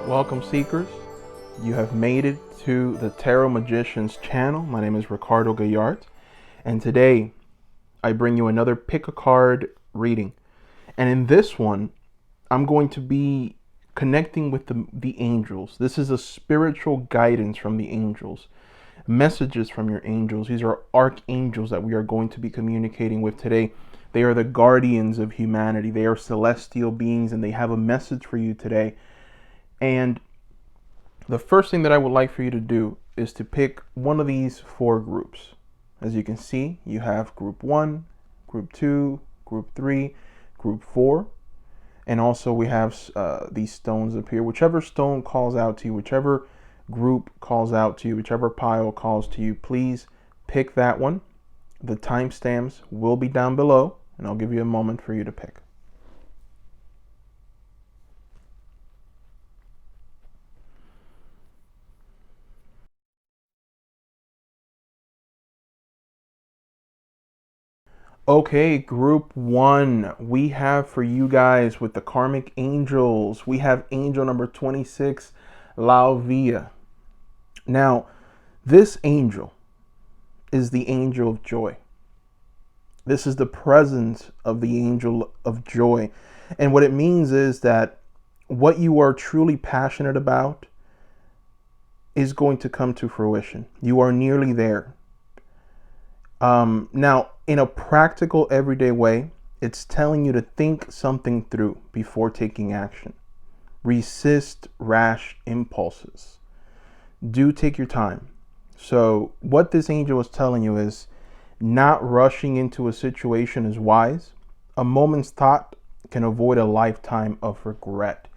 Welcome, seekers. You have made it to the Tarot Magicians channel. My name is Ricardo Gallart, and today I bring you another pick a card reading. And in this one, I'm going to be connecting with the angels. This is a spiritual guidance from the angels, messages from your angels. These are archangels that we are going to be communicating with today. They are the guardians of humanity. They are celestial beings, and they have a message for you today. And the first thing that I would like for you to do is to pick one of these four groups. As you can see, you have group 1, group 2, group 3, group 4. And also we have these stones up here. Whichever stone calls out to you, whichever group calls out to you, whichever pile calls to you, please pick that one. The timestamps will be down below, and I'll give you a moment for you to pick. Okay, group 1, we have for you guys with the karmic angels, we have angel number 26, Lauvia. Now, this angel is the angel of joy. This is the presence of the angel of joy. And what it means is that what you are truly passionate about is going to come to fruition. You are nearly there. Now, in a practical, everyday way, it's telling you to think something through before taking action. Resist rash impulses. Do take your time. So what this angel is telling you is not rushing into a situation is wise. A moment's thought can avoid a lifetime of regret.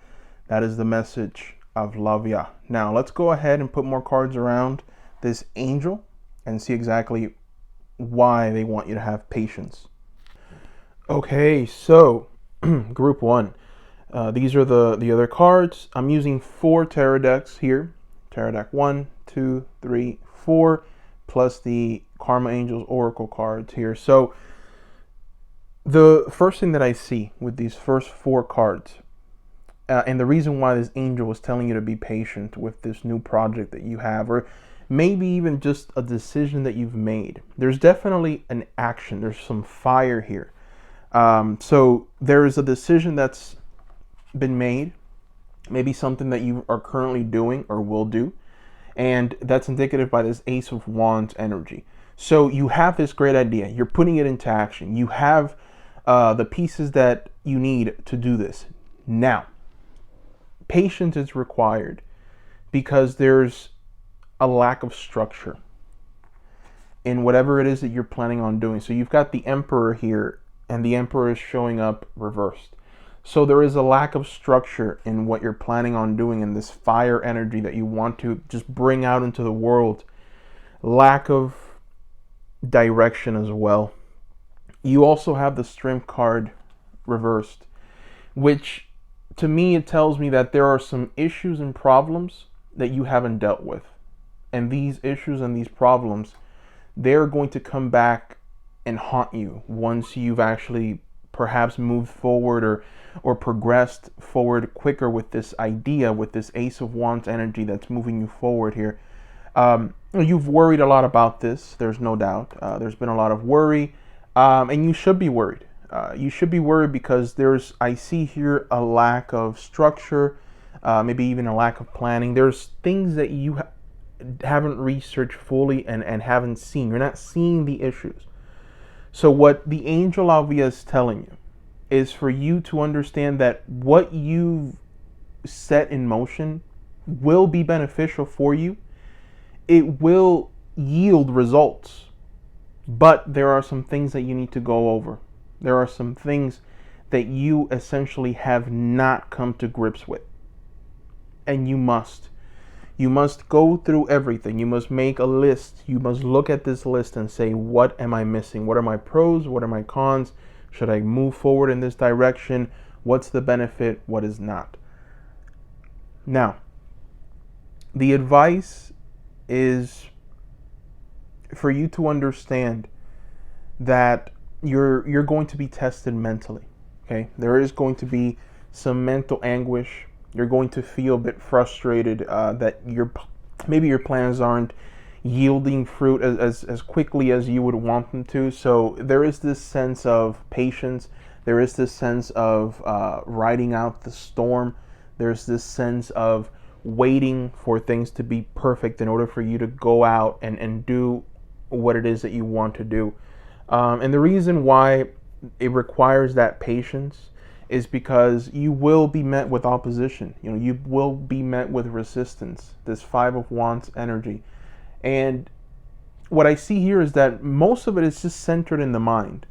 That is the message of Lauvia. Now, let's go ahead and put more cards around this angel and see exactly why they want you to have patience. Okay, so group 1. These are the other cards. I'm using 4 tarot decks here. Tarot deck 1, 2, 3, 4, plus the Karma Angels Oracle cards here. So the first thing that I see with these first 4 cards, and the reason why this angel is telling you to be patient with this new project that you have, or maybe even just a decision that you've made. There's definitely an action. There's some fire here. So there is a decision that's been made, maybe something that you are currently doing or will do, and that's indicative by this Ace of Wands energy. So you have this great idea. You're putting it into action. You have the pieces that you need to do this. Now, patience is required because there's a lack of structure in whatever it is that you're planning on doing. So you've got the Emperor here, and the Emperor is showing up reversed. So there is a lack of structure in what you're planning on doing in this fire energy that you want to just bring out into the world. Lack of direction as well. You also have the Strength card reversed, which to me, it tells me that there are some issues and problems that you haven't dealt with. And these issues and these problems, they're going to come back and haunt you once you've actually perhaps moved forward or progressed forward quicker with this idea, with this Ace of Wands energy that's moving you forward here. You've worried a lot about this, there's no doubt. There's been a lot of worry, and you should be worried. You should be worried because I see here a lack of structure, maybe even a lack of planning. There's things that you haven't researched fully and haven't seen. You're not seeing the issues. So what the angel Lauvia is telling you is for you to understand that what you've set in motion will be beneficial for you. It will yield results, but there are some things that you need to go over. There are some things that you essentially have not come to grips with, and you must go through everything. You must make a list. You must look at this list and say, what am I missing? What are my pros? What are my cons? Should I move forward in this direction? What's the benefit? What is not? Now, the advice is for you to understand that you're going to be tested mentally. Okay? There is going to be some mental anguish. You're going to feel a bit frustrated that maybe your plans aren't yielding fruit as quickly as you would want them to. So there is this sense of patience. There is this sense of riding out the storm. There's this sense of waiting for things to be perfect in order for you to go out and do what it is that you want to do. And the reason why it requires that patience is because you will be met with opposition. You know, you will be met with resistance, this Five of Wands energy. And what I see here is that most of it is just centered in the mind,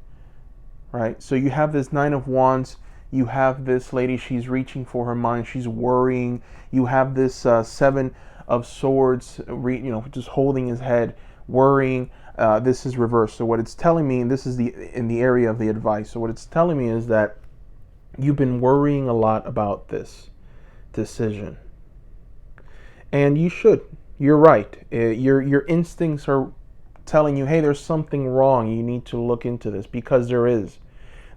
right? So you have this Nine of Wands, you have this lady, she's reaching for her mind, she's worrying. You have this Seven of Swords, just holding his head, worrying. This is reversed. So what it's telling me, and this is in the area of the advice. So what it's telling me is that you've been worrying a lot about this decision, and you should. You're right. Your instincts are telling you, hey, there's something wrong. You need to look into this, because there is.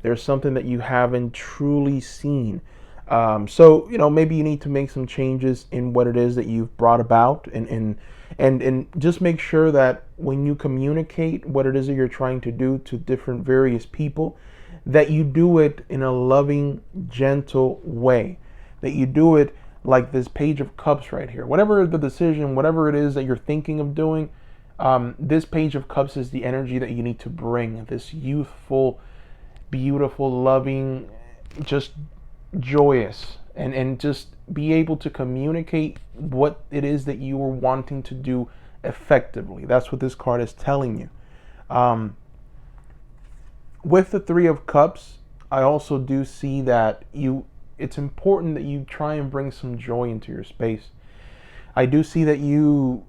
There's something that you haven't truly seen. So maybe you need to make some changes in what it is that you've brought about, and just make sure that when you communicate what it is that you're trying to do to different various people, that you do it in a loving, gentle way, that you do it like this Page of Cups right here. Whatever the decision, whatever it is that you're thinking of doing, this Page of Cups is the energy that you need to bring, this youthful, beautiful, loving, just joyous, and just be able to communicate what it is that you are wanting to do effectively. That's what this card is telling you. With the Three of Cups, I also do see that it's important that you try and bring some joy into your space. I do see that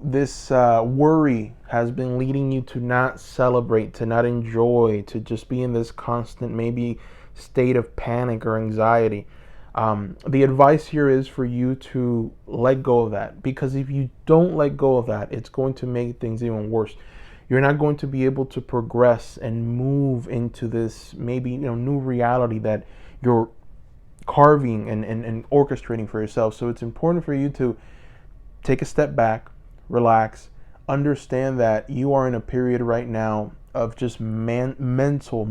this worry has been leading you to not celebrate, to not enjoy, to just be in this constant maybe state of panic or anxiety. The advice here is for you to let go of that, because if you don't let go of that, it's going to make things even worse. You're not going to be able to progress and move into this maybe new reality that you're carving and orchestrating for yourself. So it's important for you to take a step back, relax, understand that you are in a period right now of just mental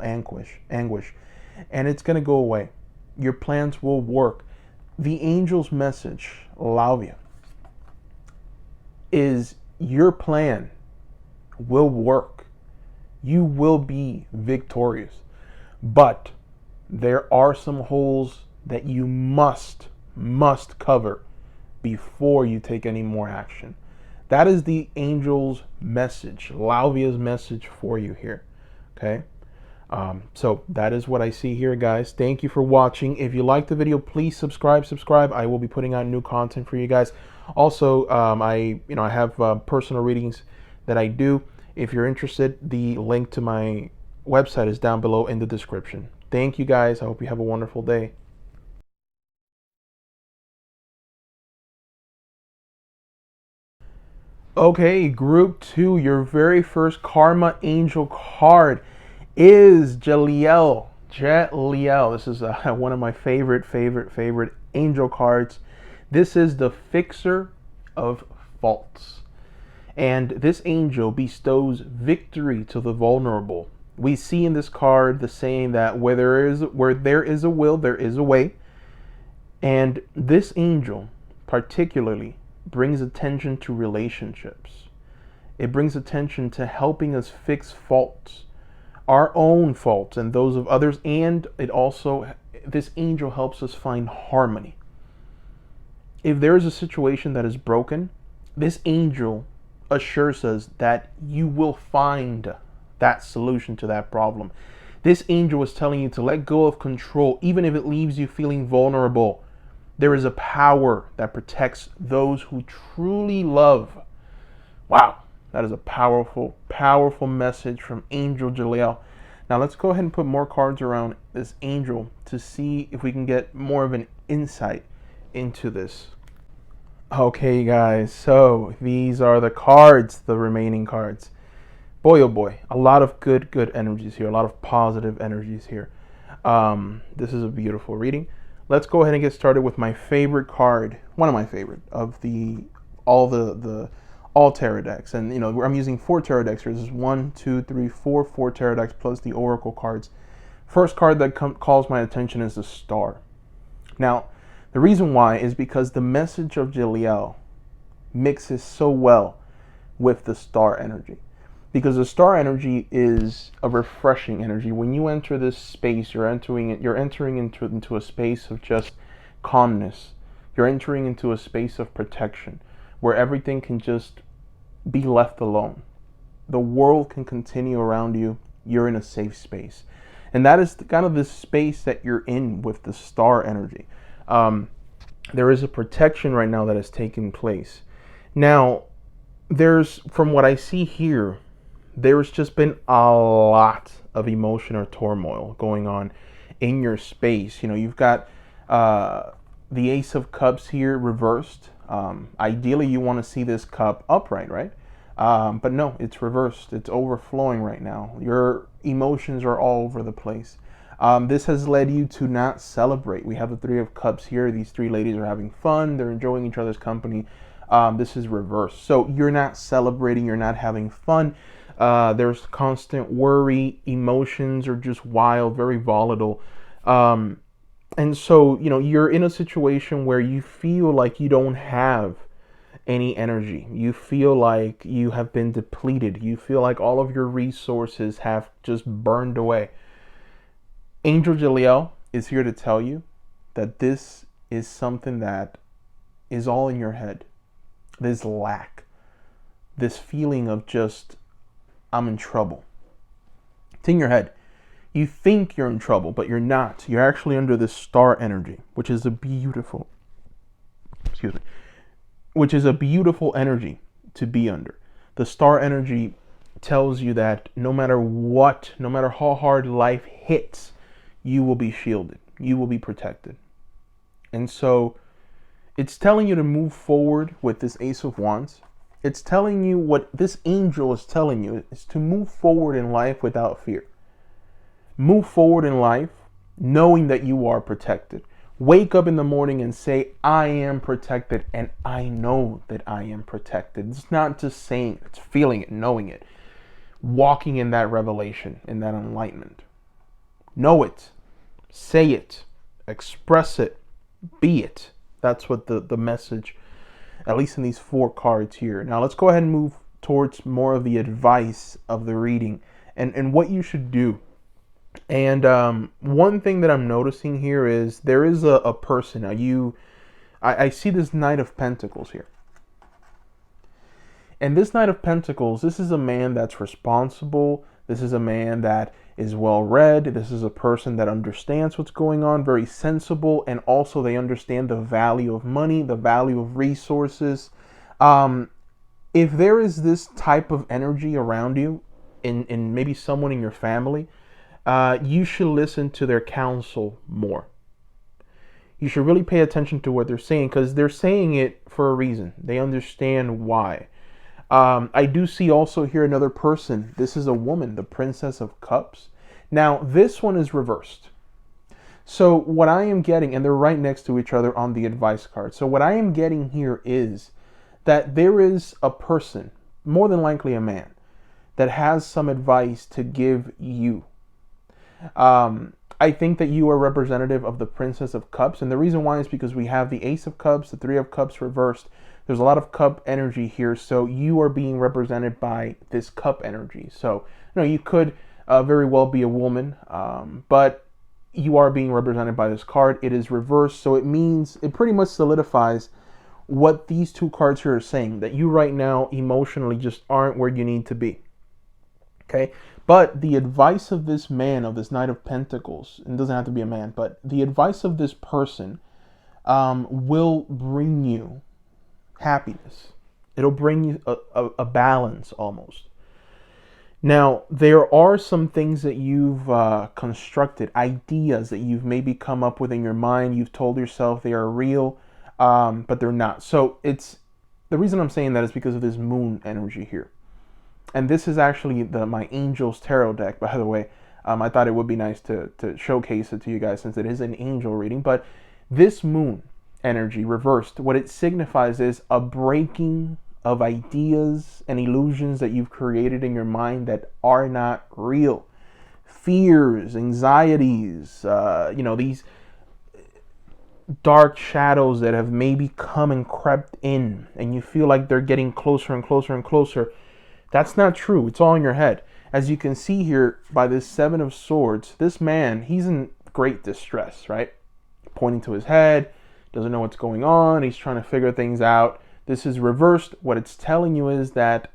anguish, and it's going to go away. Your plans will work. The angel's message, Lavia, is your plan will work. You will be victorious. But there are some holes that you must cover before you take any more action. That is the angel's message, Lavia's message for you here. Okay? So that is what I see here, guys. Thank you for watching. If you like the video, please subscribe. I will be putting out new content for you guys. Also, I have personal readings that I do. If you're interested, the link to my website is down below in the description. Thank you, guys. I hope you have a wonderful day. Okay, group 2, your very first Karma Angel card is Jaliel. This is one of my favorite angel cards. This is the Fixer of Faults. And this angel bestows victory to the vulnerable. We see in this card the saying that where there is a will, there is a way. And this angel particularly brings attention to relationships. It brings attention to helping us fix faults, our own faults and those of others, and this angel helps us find harmony. If there is a situation that is broken, this angel assures us that you will find that solution to that problem. This angel is telling you to let go of control, even if it leaves you feeling vulnerable. There is a power that protects those who truly love. Wow, that is a powerful message from Angel Jaliel. Now let's go ahead and put more cards around this angel to see if we can get more of an insight into this. Okay, guys, so these are the cards, the remaining cards. Boy, oh boy, a lot of good energies here, a lot of positive energies here. This is a beautiful reading. let's go ahead and get started with my favorite card, one of my favorite of all tarot decks. And I'm using 4 tarot decks here. This is 1, 2, 3, 4 tarot decks plus the oracle cards. First card that calls my attention is the Star. Now, the reason why is because the message of Jaliel mixes so well with the Star energy. Because the Star energy is a refreshing energy. When you enter this space, you're entering into a space of just calmness. You're entering into a space of protection where everything can just be left alone. The world can continue around you. You're in a safe space. And that is kind of the space that you're in with the Star energy. There is a protection right now that has taken place. Now, from what I see here, there's just been a lot of emotion or turmoil going on in your space. You've got the Ace of Cups here reversed. Ideally, you want to see this cup upright, right? But no, it's reversed. It's overflowing right now. Your emotions are all over the place. This has led you to not celebrate. We have the 3 of Cups here. These 3 ladies are having fun. They're enjoying each other's company. This is reversed. So you're not celebrating. You're not having fun. There's constant worry. Emotions are just wild, very volatile. And so, you're in a situation where you feel like you don't have any energy. You feel like you have been depleted. You feel like all of your resources have just burned away. Angel Jaliel is here to tell you that this is something that is all in your head. This lack, this feeling of just, I'm in trouble. It's in your head. You think you're in trouble, but you're not. You're actually under this Star energy, which is a beautiful energy to be under. The Star energy tells you that no matter what, no matter how hard life hits, you will be shielded. You will be protected. And so it's telling you to move forward with this Ace of Wands. It's telling you what this angel is telling you is to move forward in life without fear. Move forward in life knowing that you are protected. Wake up in the morning and say, I am protected, and I know that I am protected. It's not just saying it, it's feeling it, knowing it. Walking in that revelation, in that enlightenment. Know it. Say it. Express it. Be it. That's what the message, at least in these 4 cards here. Now let's go ahead and move towards more of the advice of the reading and what you should do. And one thing that I'm noticing here is there is a person. Now I see this Knight of Pentacles here. And this Knight of Pentacles, this is a man that's responsible. This is a man that is well read. This is a person that understands what's going on, very sensible, and also they understand the value of money, the value of resources. If there is this type of energy around you, in maybe someone in your family, you should listen to their counsel more. You should really pay attention to what they're saying because they're saying it for a reason. They understand why. I do see also here another person. This is a woman, the Princess of Cups. Now, this one is reversed. So what I am getting, and they're right next to each other on the advice card. So what I am getting here is that there is a person, more than likely a man, that has some advice to give you. I think that you are representative of the Princess of Cups. And the reason why is because we have the Ace of Cups, the 3 of Cups reversed. There's a lot of cup energy here. So you are being represented by this cup energy. So, you could very well be a woman, but you are being represented by this card. It is reversed. So it means it pretty much solidifies what these 2 cards here are saying, that you right now emotionally just aren't where you need to be. Okay. But the advice of this man, of this Knight of Pentacles, and it doesn't have to be a man, but the advice of this person will bring you happiness. It'll bring you a balance almost. Now, there are some things that you've constructed, ideas that you've maybe come up with in your mind. You've told yourself they are real, but they're not. So the reason I'm saying that is because of this moon energy here. And this is actually my Angels Tarot deck, by the way. I thought it would be nice to showcase it to you guys since it is an angel reading. But This moon energy reversed, what it signifies is a breaking of ideas and illusions that you've created in your mind that are not real. Fears, anxieties, these dark shadows that have maybe come and crept in, and you feel like they're getting closer and closer and closer. That's not true. It's all in your head. As you can see here by this Seven of Swords, this man, he's in great distress, right? Pointing to his head, doesn't know what's going on. He's trying to figure things out. This is reversed. What it's telling you is that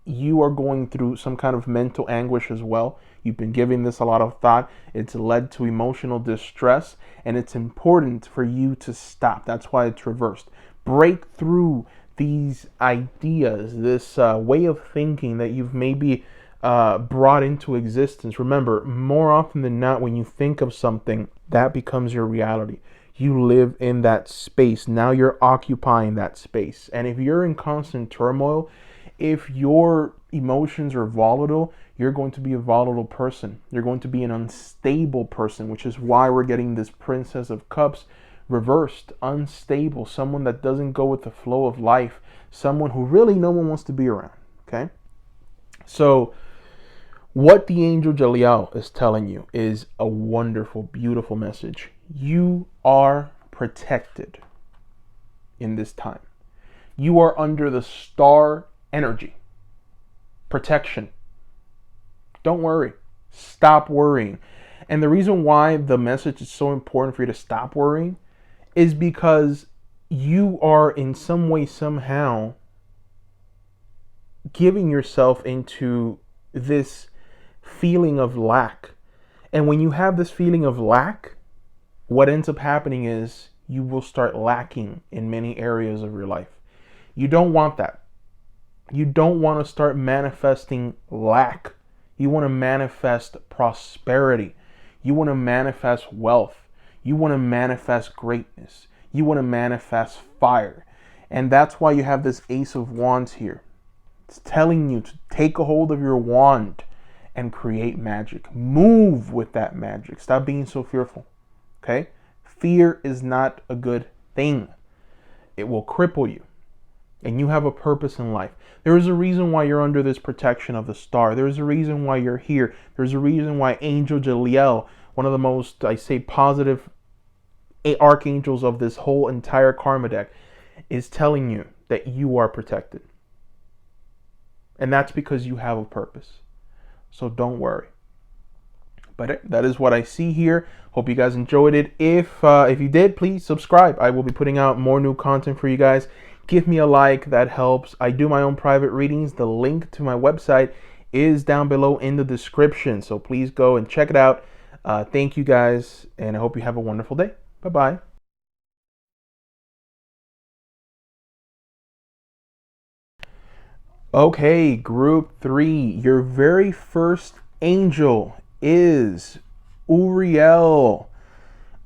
you are going through some kind of mental anguish as well. You've been giving this a lot of thought. It's led to emotional distress, and it's important for you to stop. That's why it's reversed. Break through these ideas, this way of thinking that you've maybe brought into existence. Remember, more often than not, when you think of something, that becomes your reality. You live in that space. Now you're occupying that space. And if you're in constant turmoil, if your emotions are volatile, you're going to be a volatile person. You're going to be an unstable person, which is why we're getting this Princess of Cups reversed. Unstable, someone that doesn't go with the flow of life, someone who really no one wants to be around. Okay? So what the angel Jaliel is telling you is a wonderful, beautiful message. You are protected in this time. You are under the star energy. Protection. Don't worry. Stop worrying. And the reason why the message is so important for you to stop worrying is because you are in some way, somehow giving yourself into this feeling of lack. And when you have this feeling of lack, what ends up happening is you will start lacking in many areas of your life. You don't want that. You don't want to start manifesting lack. You want to manifest prosperity. You want to manifest wealth. You want to manifest greatness. You want to manifest fire. And that's why you have this Ace of Wands here. It's telling you to take a hold of your wand and create magic. Move with that magic. Stop being so fearful. Okay? Fear is not a good thing. It will cripple you. And you have a purpose in life. There is a reason why you're under this protection of the star. There's a reason why you're here. There's a reason why Angel Jaliel, one of the most, I say, positive archangels of this whole entire karma deck, is telling you that you are protected. And that's because you have a purpose. So don't worry. But that is what I see here. Hope you guys enjoyed it. If you did, please subscribe. I will be putting out more new content for you guys. Give me a like, that helps. I do my own private readings. The link to my website is down below in the description. So please go and check it out. Thank you guys, and I hope you have a wonderful day. Bye-bye. Okay, group 3. Your very first angel is Uriel.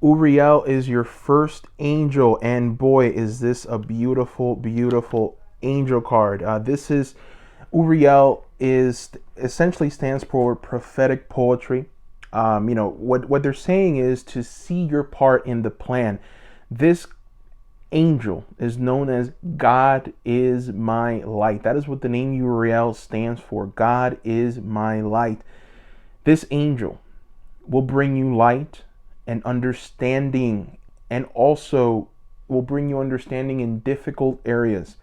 Uriel is your first angel, and boy, is this a beautiful, beautiful angel card. This is Uriel is essentially stands for prophetic poetry. What they're saying is to see your part in the plan. This angel is known as God is my light. That is what the name Uriel stands for. God is my light. This angel will bring you light and understanding, and also will bring you understanding in difficult areas.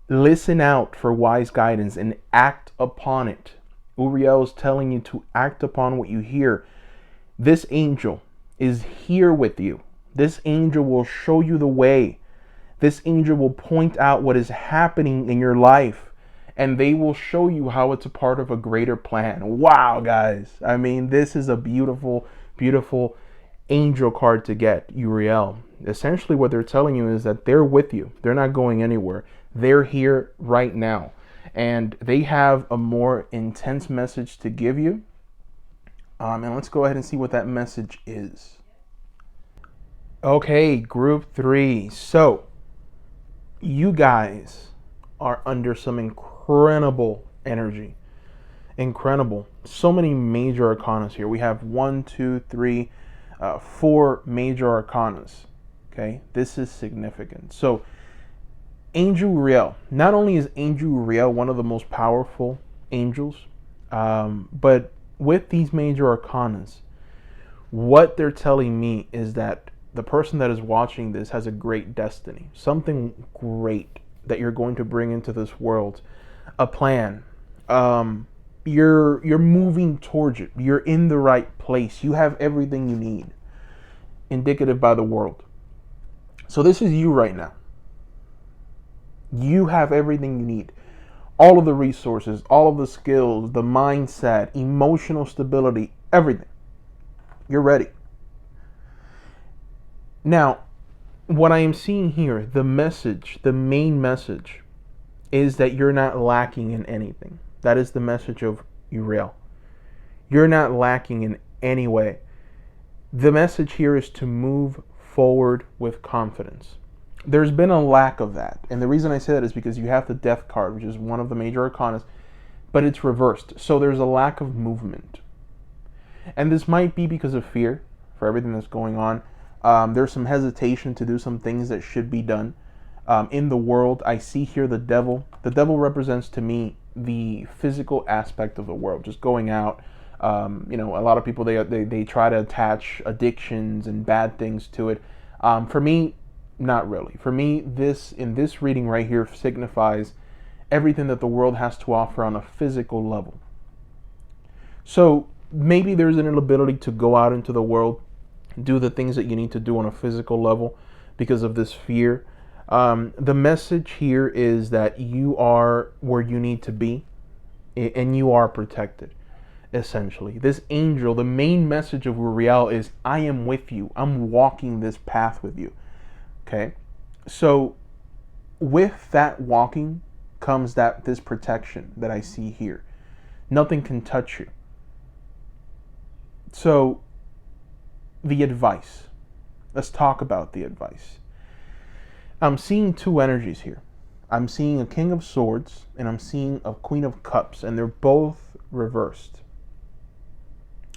Listen out for wise guidance and act upon it. Uriel is telling you to act upon what you hear. This angel is here with you. This angel will show you the way. This angel will point out what is happening in your life, and they will show you how it's a part of a greater plan. Wow, guys. I mean, this is a beautiful, beautiful angel card to get, Uriel. Essentially what they're telling you is that they're with you. They're not going anywhere. They're here right now, and they have a more intense message to give you. And let's go ahead and see what that message is. Okay, group 3. So you guys are under some incredible energy. Incredible. So many major arcanas here. We have 1, 2, 3, 4 major arcanas. Okay, this is significant. So Angel Uriel, not only is Angel Uriel one of the most powerful angels, but with these major arcanas, what they're telling me is that the person that is watching this has a great destiny, something great that you're going to bring into this world, a plan. You're moving towards it. You're in the right place. You have everything you need, indicative by the world. So this is you right now. You have everything you need. All of the resources, all of the skills, the mindset, emotional stability, everything. You're ready. Now, what I am seeing here, the message, the main message, is that you're not lacking in anything. That is the message of Uriel. You're not lacking in any way. The message here is to move forward with confidence. There's been a lack of that. And the reason I say that is because you have the Death card, which is one of the major arcanas, but it's reversed. So there's a lack of movement. And this might be because of fear for everything that's going on. There's some hesitation to do some things that should be done. In the world, I see here the devil. The devil represents to me the physical aspect of the world, just going out. A lot of people, they try to attach addictions and bad things to it. For me, not really. For me, in this reading right here signifies everything that the world has to offer on a physical level. So maybe there's an inability to go out into the world, do the things that you need to do on a physical level because of this fear. The message here is that you are where you need to be and you are protected, essentially. This angel, the main message of Uriel is, I am with you. I'm walking this path with you. Okay? So with that walking comes this protection that I see here. Nothing can touch you. So the advice. Let's talk about the advice. I'm seeing two energies here. I'm seeing a King of Swords and I'm seeing a Queen of Cups, and they're both reversed.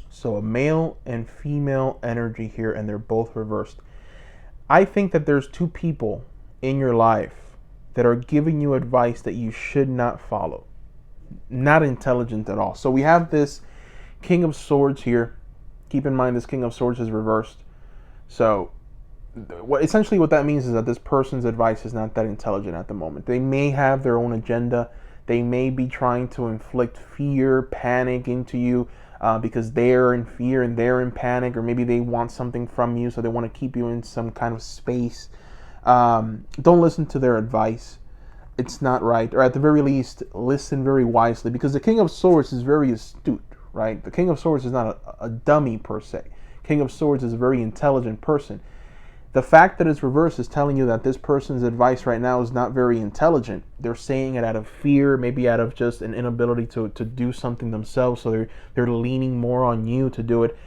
So a male and female energy here, and they're both reversed. I think that there's two people in your life that are giving you advice that you should not follow. Not intelligent at all. So we have this King of Swords here. Keep in mind this King of Swords is reversed. So essentially what that means is that this person's advice is not that intelligent at the moment. They may have their own agenda. They may be trying to inflict fear, panic into you because they're in fear and they're in panic, or maybe they want something from you, so they want to keep you in some kind of space. Don't listen to their advice. It's not right. Or at the very least, listen very wisely, because the King of Swords is very astute, right? The King of Swords is not a dummy per se. King of Swords is a very intelligent person. The fact that it's reversed is telling you that this person's advice right now is not very intelligent. They're saying it out of fear, maybe out of just an inability to do something themselves, so they're leaning more on you to do it.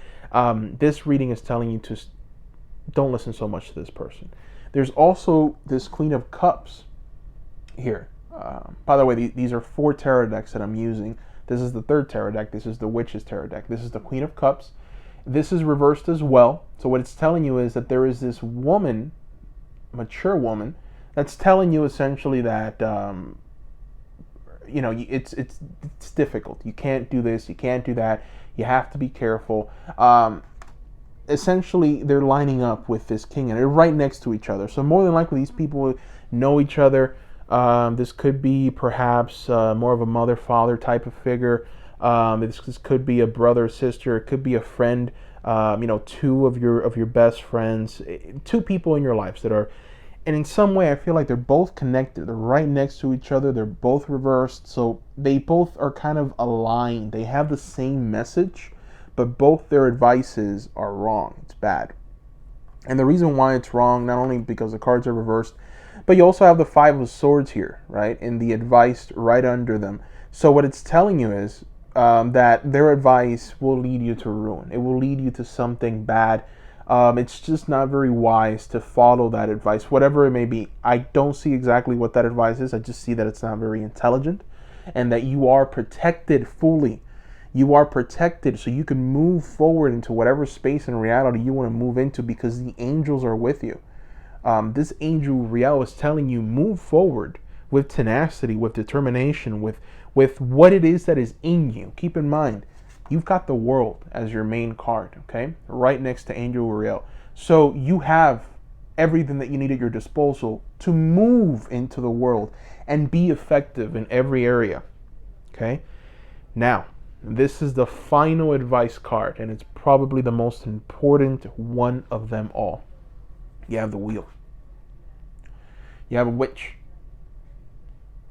This reading is telling you to don't listen so much to this person. There's also this Queen of Cups here. By the way, these are 4 tarot decks that I'm using. This is the 3rd tarot deck. This is the Witch's tarot deck. This is the Queen of Cups. This is reversed as well. So what it's telling you is that there is this woman, mature woman, that's telling you essentially that it's difficult. You can't do this. You can't do that. You have to be careful. Essentially, they're lining up with this king, and they're right next to each other. So more than likely, these people know each other. This could be perhaps more of a mother-father type of figure. This could be a brother, sister. It could be a friend. 2 of your best friends. 2 people in your lives that are, and in some way, I feel like they're both connected. They're right next to each other. They're both reversed, so they both are kind of aligned. They have the same message, but both their advices are wrong. It's bad. And the reason why it's wrong, not only because the cards are reversed, but you also have the 5 of Swords here, right? And the advice right under them. So what it's telling you is that their advice will lead you to ruin. It will lead you to something bad. It's just not very wise to follow that advice, whatever it may be. I don't see exactly what that advice is. I just see that it's not very intelligent, and that you are protected fully. You are protected so you can move forward into whatever space and reality you want to move into, because the angels are with you. This angel Uriel is telling you, move forward with tenacity, with determination, with what it is that is in you. Keep in mind, you've got the world as your main card, okay? Right next to Angel Uriel. So you have everything that you need at your disposal to move into the world and be effective in every area, okay? Now, this is the final advice card, and it's probably the most important one of them all. You have the wheel. You have a witch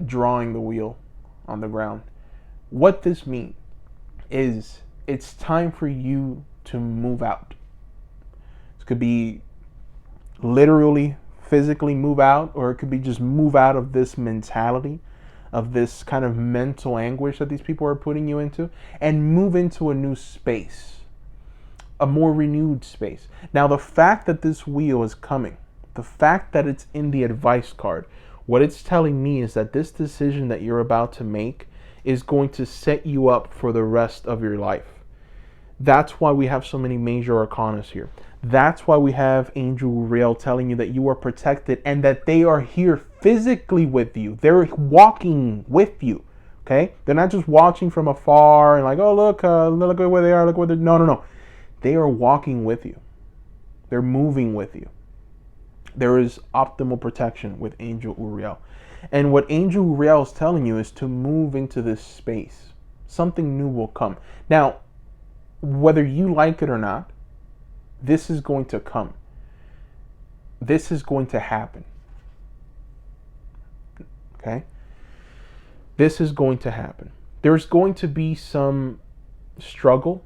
drawing the wheel on the ground. What this means is it's time for you to move out. It could be literally, physically move out, or it could be just move out of this mentality, of this kind of mental anguish that these people are putting you into, and move into a new space, a more renewed space. Now, the fact that this wheel is coming, the fact that it's in the advice card, what it's telling me is that this decision that you're about to make is going to set you up for the rest of your life. That's why we have so many major arcanas here. That's why we have Angel Uriel telling you that you are protected and that they are here physically with you. They're walking with you, okay? They're not just watching from afar and like, oh, look where they are, look where they're... No. They are walking with you. They're moving with you. There is optimal protection with Angel Uriel. And what Angel Uriel is telling you is to move into this space. Something new will come. Now, whether you like it or not, this is going to come. This is going to happen. Okay? This is going to happen. There's going to be some struggle.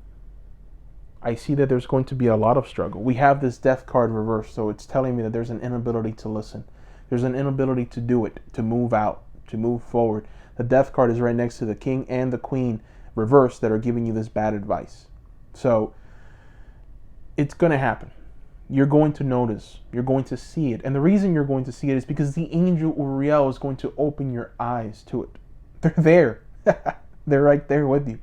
I see that there's going to be a lot of struggle. We have this death card reversed, so it's telling me that there's an inability to listen. There's an inability to do it, to move out, to move forward. The death card is right next to the king and the queen reversed that are giving you this bad advice. So it's going to happen. You're going to notice. You're going to see it. And the reason you're going to see it is because the Angel Uriel is going to open your eyes to it. They're there. They're right there with you.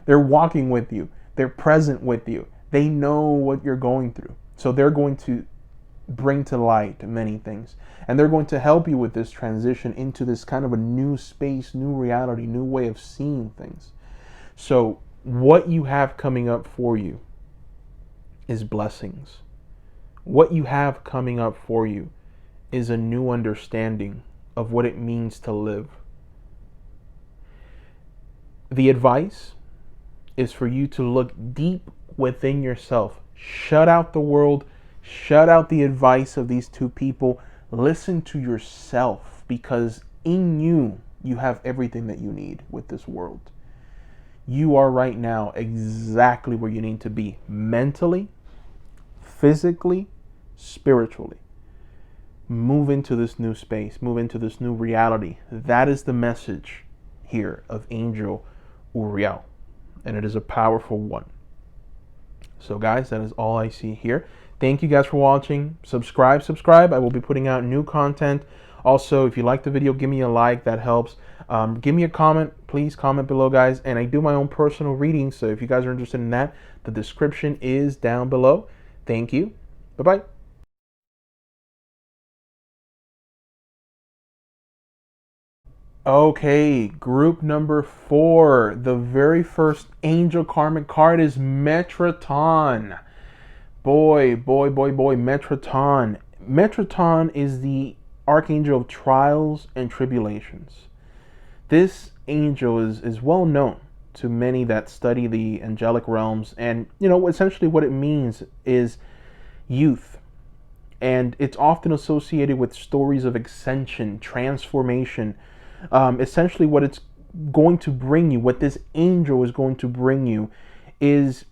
They're walking with you. They're present with you. They know what you're going through. So they're going to bring to light many things. And they're going to help you with this transition into this kind of a new space, new reality, new way of seeing things. So what you have coming up for you is blessings. What you have coming up for you is a new understanding of what it means to live. The advice is for you to look deep within yourself. Shut out the world. Shut out the advice of these two people. Listen to yourself, because in you, you have everything that you need with this world. You are right now exactly where you need to be, mentally, physically, spiritually. Move into this new space. Move into this new reality. That is the message here of Angel Uriel. And it is a powerful one. So guys, that is all I see here. Thank you guys for watching. Subscribe. I will be putting out new content. Also, if you like the video, give me a like. That helps. Give me a comment. Please comment below, guys. And I do my own personal readings. So if you guys are interested in that, the description is down below. Thank you. Bye-bye. Okay, group number 4. The very first angel karmic card is Metatron. Boy, Metatron. Metatron is the archangel of trials and tribulations. This angel is well known to many that study the angelic realms, and essentially what it means is youth. And it's often associated with stories of ascension, transformation. Essentially what it's going to bring you, what this angel is going to bring you, is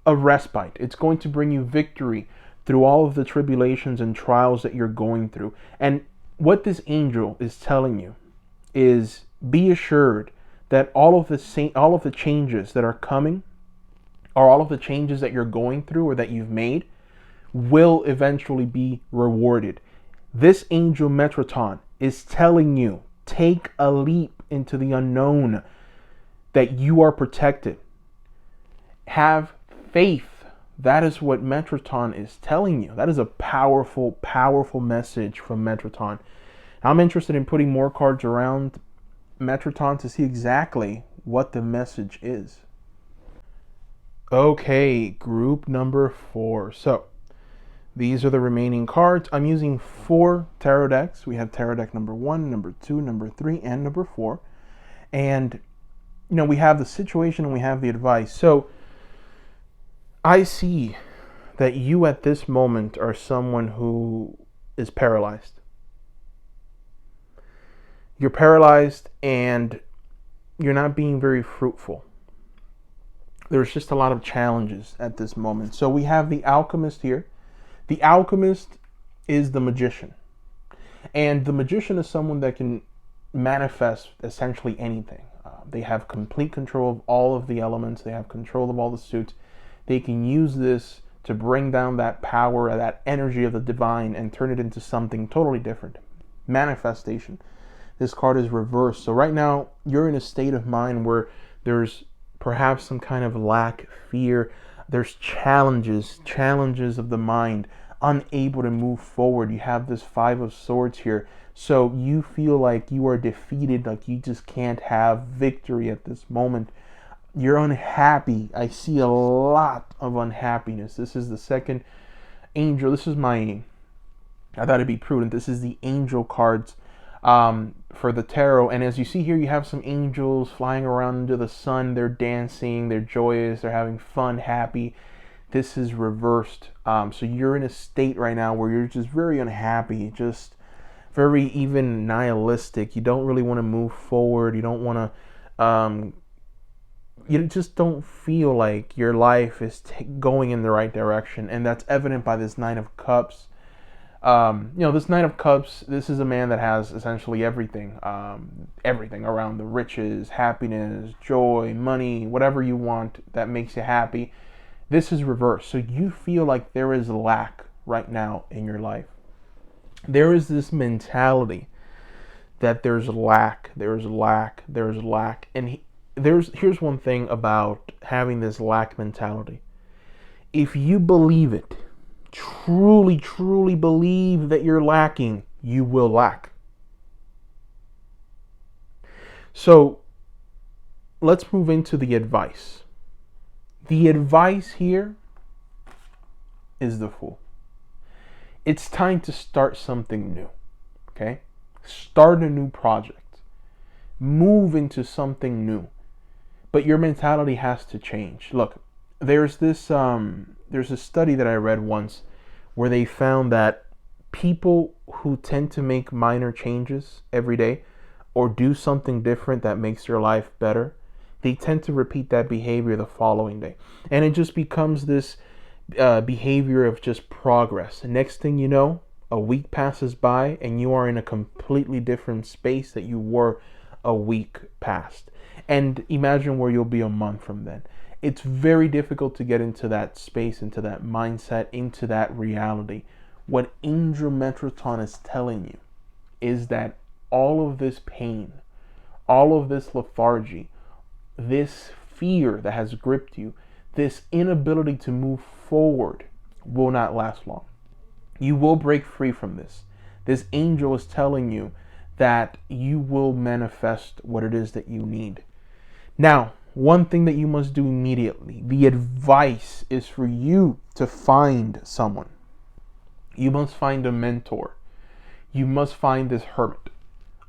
a respite. It's going to bring you victory through all of the tribulations and trials that you're going through. And what this angel is telling you is, be assured that all of the changes that are coming, or all of the changes that you're going through or that you've made, will eventually be rewarded. This angel Metatron is telling you, take a leap into the unknown, that you are protected. Have faith That is what Metroton is telling you. That is a powerful, powerful message from Metroton. I'm interested in putting more cards around Metroton to see exactly what the message is. Okay, group number 4. So these are the remaining cards. I'm using 4 tarot decks. We have tarot deck number 1, number 2, number 3, and number 4. And, we have the situation and we have the advice. So I see that you at this moment are someone who is paralyzed. You're paralyzed and you're not being very fruitful. There's just a lot of challenges at this moment. So we have the alchemist here. The alchemist is the magician. And the magician is someone that can manifest essentially anything. They have complete control of all of the elements. They have control of all the suits. They can use this to bring down that power, that energy of the divine, and turn it into something totally different. Manifestation. This card is reversed. So right now, you're in a state of mind where there's perhaps some kind of lack, fear. There's challenges of the mind, unable to move forward. You have this 5 of Swords here. So you feel like you are defeated, like you just can't have victory at this moment. You're unhappy. I see a lot of unhappiness. This is the second angel. This is I thought it'd be prudent. This is the angel cards for the tarot. And as you see here, you have some angels flying around into the sun. They're dancing. They're joyous. They're having fun, happy. This is reversed. So you're in a state right now where you're just very unhappy, just very even nihilistic. You don't really want to move forward. You don't want to, you just don't feel like your life is going in the right direction. And that's evident by this Nine of Cups. This Knight of Cups, this is a man that has essentially everything. Everything around the riches, happiness, joy, money, whatever you want that makes you happy. This is reversed. So you feel like there is lack right now in your life. There is this mentality that there's lack. And here's one thing about having this lack mentality. If you believe it, truly believe that you're lacking, you will lack. So let's move into the advice. The advice here is the Fool. It's time to start something new. Okay? Start a new project. Move into something new. But your mentality has to change. Look, there's a study that I read once where they found that people who tend to make minor changes every day or do something different that makes their life better, they tend to repeat that behavior the following day. And it just becomes this behavior of just progress. And next thing you know, a week passes by and you are in a completely different space that you were a week past. And imagine where you'll be a month from then. It's very difficult to get into that space, into that mindset, into that reality. What Angel Metroton is telling you is that all of this pain, all of this lethargy, this fear that has gripped you, this inability to move forward will not last long. You will break free from this. This angel is telling you that you will manifest what it is that you need. Now, one thing that you must do immediately, the advice is for you to find someone. You must find a mentor. You must find this hermit,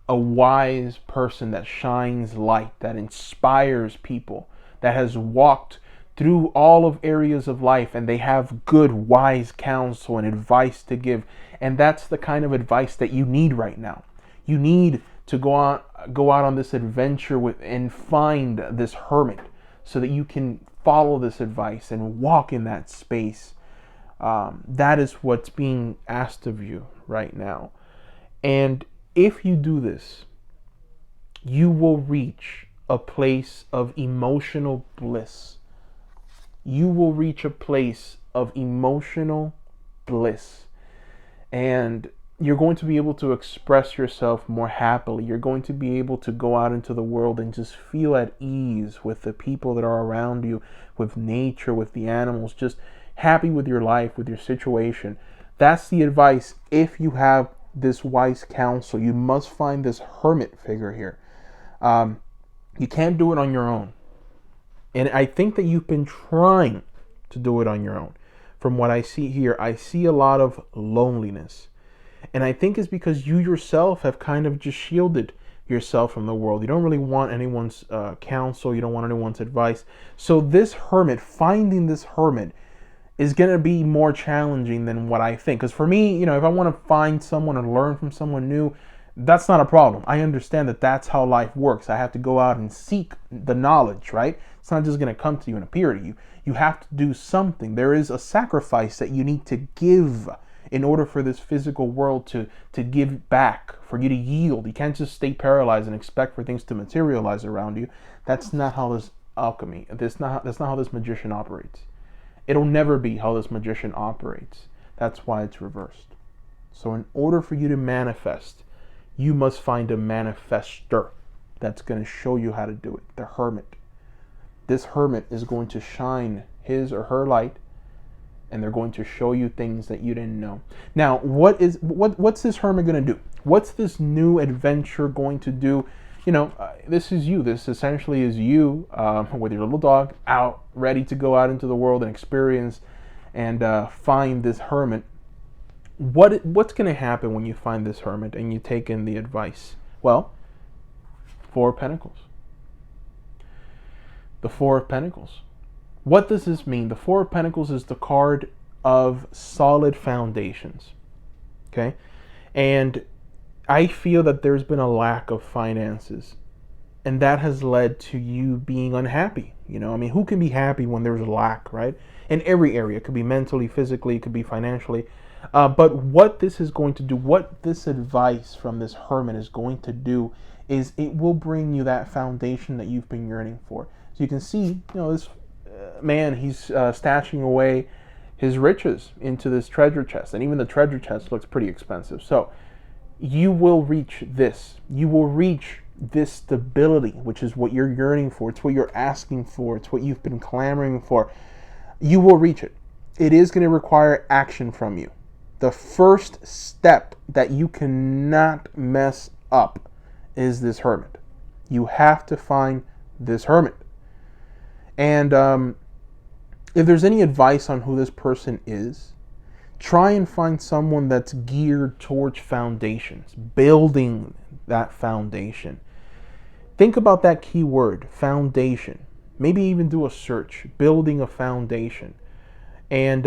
a wise person that shines light, that inspires people, that has walked through all of areas of life and they have good, wise counsel and advice to give. And that's the kind of advice that you need right now. You need to go out on this adventure and find this hermit so that you can follow this advice and walk in that space. That is what's being asked of you right now. And if you do this, you will reach a place of emotional bliss. You will reach a place of emotional bliss. And you're going to be able to express yourself more happily. You're going to be able to go out into the world and just feel at ease with the people that are around you, with nature, with the animals, just happy with your life, with your situation. That's the advice. If you have this wise counsel, you must find this hermit figure here. You can't do it on your own. And I think that you've been trying to do it on your own. From what I see here, I see a lot of loneliness. And I think it's because you yourself have kind of just shielded yourself from the world. You don't really want anyone's counsel. You don't want anyone's advice. So this hermit, finding this hermit, is going to be more challenging than what I think. Because for me, if I want to find someone or learn from someone new, that's not a problem. I understand that that's how life works. I have to go out and seek the knowledge, right? It's not just going to come to you and appear to you. You have to do something. There is a sacrifice that you need to give in order for this physical world to give back, for you to yield. You can't just stay paralyzed and expect for things to materialize around you. That's not how this alchemy, that's not how this magician operates. It'll never be how this magician operates. That's why it's reversed. So in order for you to manifest, you must find a manifester that's going to show you how to do it, the hermit. This hermit is going to shine his or her light, and they're going to show you things that you didn't know. Now, what's this hermit going to do? What's this new adventure going to do? This is you. This essentially is you with your little dog out, ready to go out into the world and experience and find this hermit. What's going to happen when you find this hermit and you take in the advice? Well, Four of Pentacles. The Four of Pentacles. What does this mean? The Four of Pentacles is the card of solid foundations. Okay? And I feel that there's been a lack of finances. And that has led to you being unhappy. Who can be happy when there's a lack, right? In every area. It could be mentally, physically, it could be financially. But what this is going to do, what this advice from this hermit is going to do, is it will bring you that foundation that you've been yearning for. So you can see, this man, he's stashing away his riches into this treasure chest. And even the treasure chest looks pretty expensive. So you will reach this. You will reach this stability, which is what you're yearning for. It's what you're asking for. It's what you've been clamoring for. You will reach it. It is going to require action from you. The first step that you cannot mess up is this hermit. You have to find this hermit. And if there's any advice on who this person is, try and find someone that's geared towards foundations, building that foundation. Think about that key word, foundation. Maybe even do a search, building a foundation. And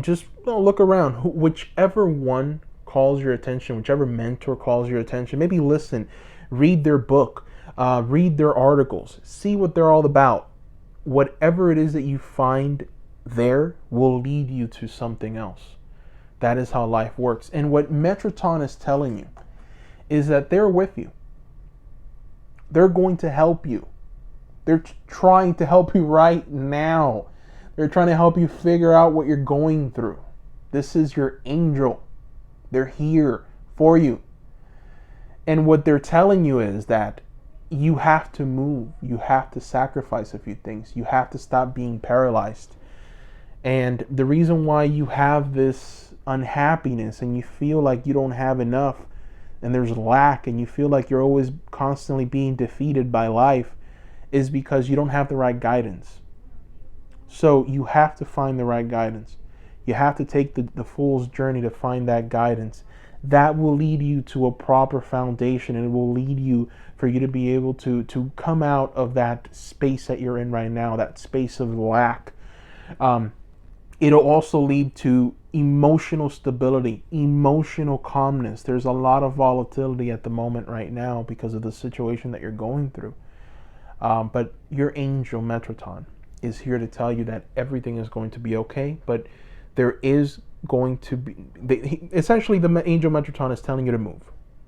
just look around. Whichever one calls your attention, whichever mentor calls your attention, maybe listen, read their book, read their articles, see what they're all about. Whatever it is that you find there will lead you to something else. That is how life works. And what Metroton is telling you is that they're with you. They're going to help you. They're trying to help you right now. They're trying to help you figure out what you're going through. This is your angel. They're here for you. And what they're telling you is that you have to move. You have to sacrifice a few things. You have to stop being paralyzed. And the reason why you have this unhappiness and you feel like you don't have enough and there's lack and you feel like you're always constantly being defeated by life is because you don't have the right guidance. So you have to find the right guidance. You have to take the fool's journey to find that guidance. That will lead you to a proper foundation, and it will lead you for you to be able to come out of that space that you're in right now, that space of lack. It'll also lead to emotional stability, emotional calmness. There's a lot of volatility at the moment right now because of the situation that you're going through. But your angel Metroton is here to tell you that everything is going to be okay, but there is going to be, essentially the angel Metroton is telling you to move.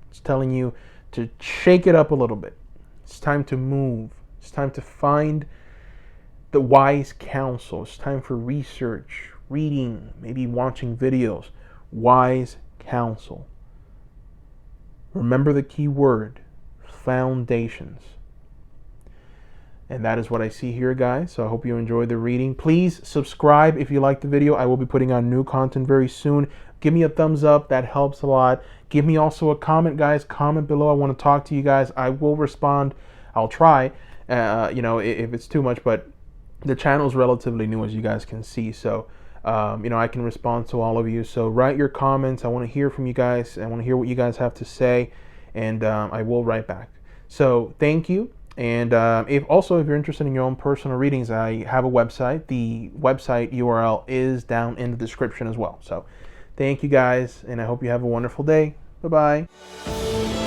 It's telling you to shake it up a little bit. It's time to move. It's time to find the wise counsel. It's time for research, reading, maybe watching videos. Wise counsel. Remember the key word, foundations. And that is what I see here, guys. So I hope you enjoyed the reading. Please subscribe if you liked the video. I will be putting on new content very soon. Give me a thumbs up. That helps a lot. Give me also a comment, guys. Comment below. I want to talk to you guys. I will respond. I'll try, if it's too much. But the channel is relatively new, as you guys can see. So, I can respond to all of you. So write your comments. I want to hear from you guys. I want to hear what you guys have to say. And I will write back. So thank you. And if you're interested in your own personal readings, I have a website. The website URL is down in the description as well. So thank you guys, and I hope you have a wonderful day. Bye-bye.